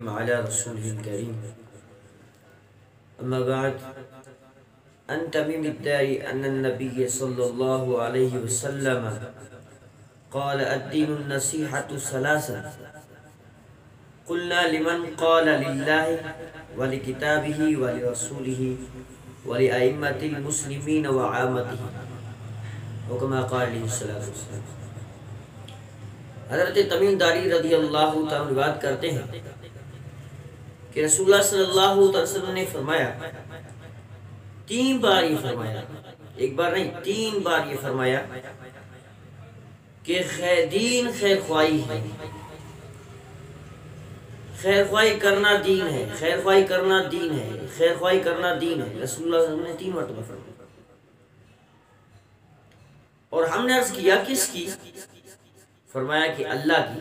على رسوله الكريم أما بعد. عن تميم الداري أن النبي صلى الله عليه وسلم قال الدين النصيحة ثلاثة. قلنا لمن؟ قال لله ولكتابه ولرسوله ولأئمة المسلمين وعامته، وكما قال عليه الصلاة والسلام. حضرت تمیم داری رضی اللہ تعالیٰ روایت کرتے ہیں کہ رسول اللہ صلی اللہ علیہ وسلم نے فرمایا، 3 بار یہ فرمایا، ایک بار نہیں 3 بار یہ فرمایا کہ دین خیر خواہی ہے، خیر خواہی کرنا دین ہے، خیر خواہی کرنا دین ہے، خیر خواہی کرنا دین ہے. رسول اللہ صلی اللہ علیہ وسلم نے 3 مرتبہ فرمایا. اور ہم نے عرض کیا کس کی؟ فرمایا کہ اللہ کی.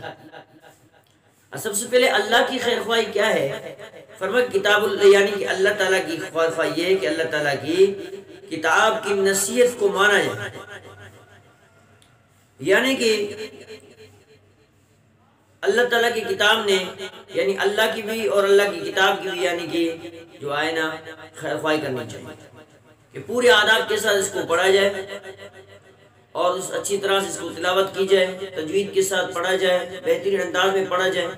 سب سے پہلے اللہ کی خیر خواہی کیا ہے؟ فرمایا کتاب اللہ، یعنی کہ اللہ تعالیٰ کی خیر خواہی یہ ہے کہ اللہ تعالیٰ کی کتاب کی نصیحت کو مانا جائے، یعنی کہ اللہ تعالیٰ کی کتاب نے، یعنی اللہ کی بھی اور اللہ کی کتاب کی بھی، یعنی کہ جو آئے نا خیر خواہی کرنی چاہیے کہ پورے آداب کے ساتھ اس کو پڑھا جائے اور اس اچھی طرح سے اس کو تلاوت کی جائے، تجوید کے ساتھ پڑھا جائے، بہترین انداز میں پڑھا جائے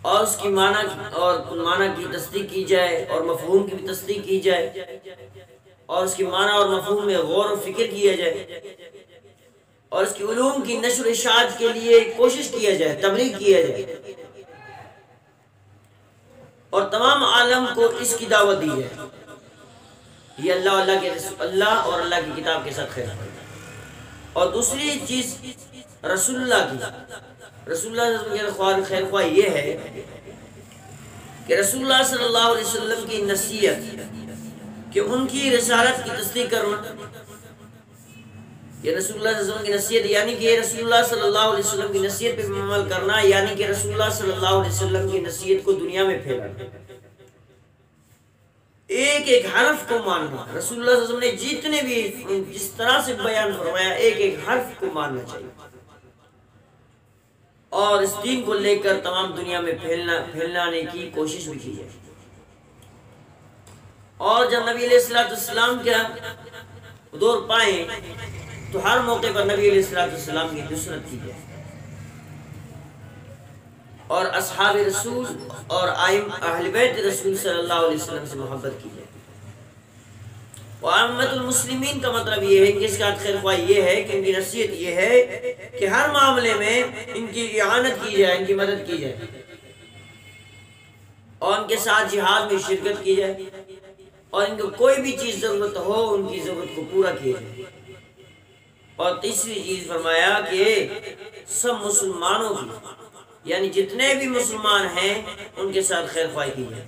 اور اس کی معنی کی تصدیق کی جائے اور مفہوم کی بھی تصدیق کی جائے اور اس کی معنی اور مفہوم میں غور و فکر کیا جائے اور اس کی علوم کی نشر و اشاعت کے لیے کوشش کیا جائے، تبلیغ کیا جائے اور تمام عالم کو اس کی دعوت دی جائے. یہ اللہ اور اللہ کی کتاب کے ساتھ خیر ہے. اور دوسری چیز رسول اللہ کی، رسول اللہ صلی اللہ علیہ وسلم کی خیر خواہی یہ ہے کہ رسول اللہ صلی اللہ علیہ وسلم کی نصیحت، کہ ان کی رسالت کی تصدیق کرنا. یہ رسول اللہ صلی اللہ علیہ وسلم کی نصیحت، یعنی کہ رسول اللہ صلی اللہ علیہ وسلم کی نصیحت پہ عمل کرنا، یعنی کہ رسول اللہ صلی اللہ علیہ وسلم کی نصیحت کو دنیا میں پھیلانا، ایک ایک حرف کو ماننا. رسول اللہ صلی اللہ علیہ وسلم نے جتنے بھی جس طرح سے بیان فرمایا، ایک ایک حرف کو ماننا چاہیے اور اس دین کو لے کر تمام دنیا میں پھیلانے کی کوشش بھی کی جائے. اور جب نبی علیہ السلام کا دور پائیں تو ہر موقع پر نبی علیہ السلام کی نصرت کی جائے اور اصحاب رسول اور اہل بیت رسول صلی اللہ علیہ وسلم سے محبت کی جائے. وعامت المسلمین کا مطلب یہ ہے کہ اس کا خیر خواہی یہ ہے کہ ان کی نصیحت یہ ہے کہ ہر معاملے میں ان کی اعانت کی جائے، ان کی مدد کی جائے اور ان کے ساتھ جہاد میں شرکت کی جائے اور ان کو کوئی بھی چیز ضرورت ہو ان کی ضرورت کو پورا کیا جائے. اور تیسری چیز فرمایا کہ سب مسلمانوں کی، یعنی جتنے بھی مسلمان ہیں ان کے ساتھ خیر خواہی کی جائے.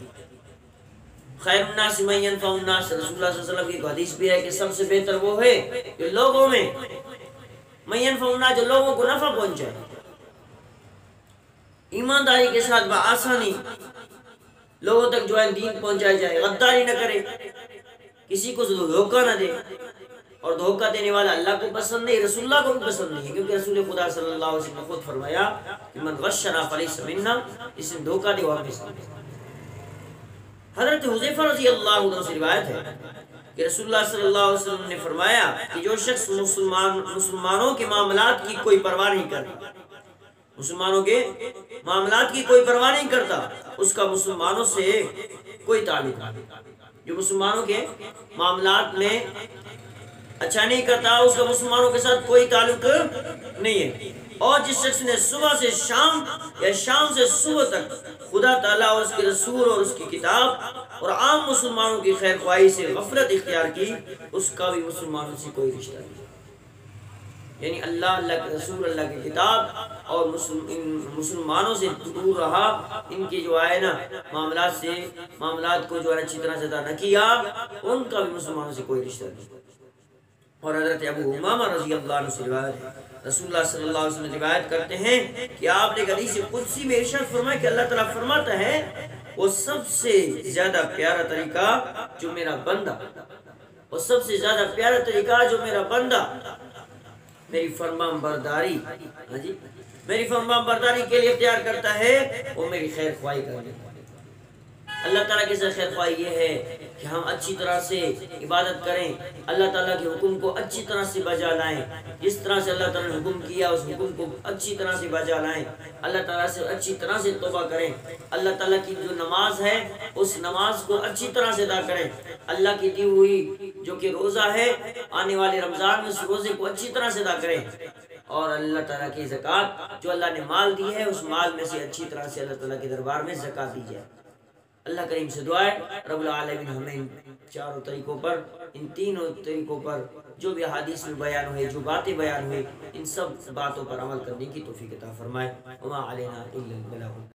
خیر الناس من ينفع الناس، رسول اللہ صلی اللہ علیہ وسلم کی حدیث بھی ہے کہ سب سے بہتر وہ ہے کہ لوگوں میں من ينفع الناس، جو لوگوں کو نفع پہنچائے، ایمانداری کے ساتھ بآسانی لوگوں تک جو ہے دین پہنچایا جائے، غداری نہ کرے، کسی کو دھوکہ نہ دے. اور دھوکہ دینے والا اللہ کو پسند نہیں، رسول اللہ کو بھی پسند نہیں ہے، کیونکہ رسول خدا صلی اللہ علیہ وسلم نے خود فرمایا کہ من غشنا فلیس منا، اس نے دھوکہ دے وہ ہم سے. حضرت حذیفہ رضی اللہ عنہ سے روایت ہے کہ رسول اللہ صلی اللہ علیہ وسلم نے فرمایا کہ جو شخص مسلمانوں کے معاملات کی کوئی پرواہ نہیں کرتا، مسلمانوں کے معاملات کی کوئی پرواہ نہیں کرتا، اس کا مسلمانوں سے کوئی تعلق نہیں. جو مسلمانوں کے معاملات میں اچھا نہیں کرتا، اس کا مسلمانوں کے ساتھ کوئی تعلق نہیں ہے. اور جس شخص نے صبح سے شام یا شام سے صبح تک خدا تعالیٰ اور اس کے رسول اور اس کی کتاب اور عام مسلمانوں کی خیر خواہی سے غفلت اختیار کی، اس کا بھی مسلمانوں سے کوئی رشتہ نہیں. یعنی اللہ کے رسول، اللہ کی کتاب اور مسلمانوں سے دور رہا، ان کے جو آئے نا معاملات کو جو ہے اچھی طرح سے ادا نہ کیا، ان کا بھی مسلمانوں سے کوئی رشتہ نہیں. اور حضرت ابو امامہ رضی اللہ عنہ سے روایت ہے، رسول اللہ صلی اللہ علیہ وسلم روایت کرتے ہیں کہ آپ نے حدیث قدسی میں ارشاد فرمایا کہ اللہ تعالیٰ فرماتا ہے وہ سب سے زیادہ پیارا طریقہ جو میرا بندہ، وہ سب سے زیادہ پیارا طریقہ جو میرا بندہ میری فرمان برداری میری فرما برداری کے لیے اختیار کرتا ہے وہ میری خیر خواہی کرنے۔ اللہ تعالیٰ کی خیر خواہی یہ ہے کہ ہم اچھی طرح سے عبادت کریں، اللہ تعالیٰ کے حکم کو اچھی طرح سے بجا لائیں، جس طرح سے اللہ تعالیٰ نے حکم کیا اس حکم کو اچھی طرح سے بجا لائیں، اللہ تعالیٰ سے اچھی طرح سے توبہ کریں، اللہ تعالیٰ کی جو نماز ہے اس نماز کو اچھی طرح سے ادا کریں، اللہ کی دی ہوئی جو کہ روزہ ہے آنے والے رمضان میں اس روزے کو اچھی طرح سے ادا کریں، اور اللہ تعالیٰ کی زکوٰۃ جو اللہ نے مال دی ہے اس مال میں سے اچھی طرح سے اللہ تعالیٰ کے دربار میں زکوٰۃ دی جائے۔ اللہ کریم سے دعا ہے رب العالمین ہمیں ان چاروں طریقوں پر، ان تینوں طریقوں پر جو بھی حدیث میں بیان ہوئے، جو باتیں بیان ہوئی، ان سب باتوں پر عمل کرنے کی توفیق عطا فرمائے۔ وما علینا الا البلاغ۔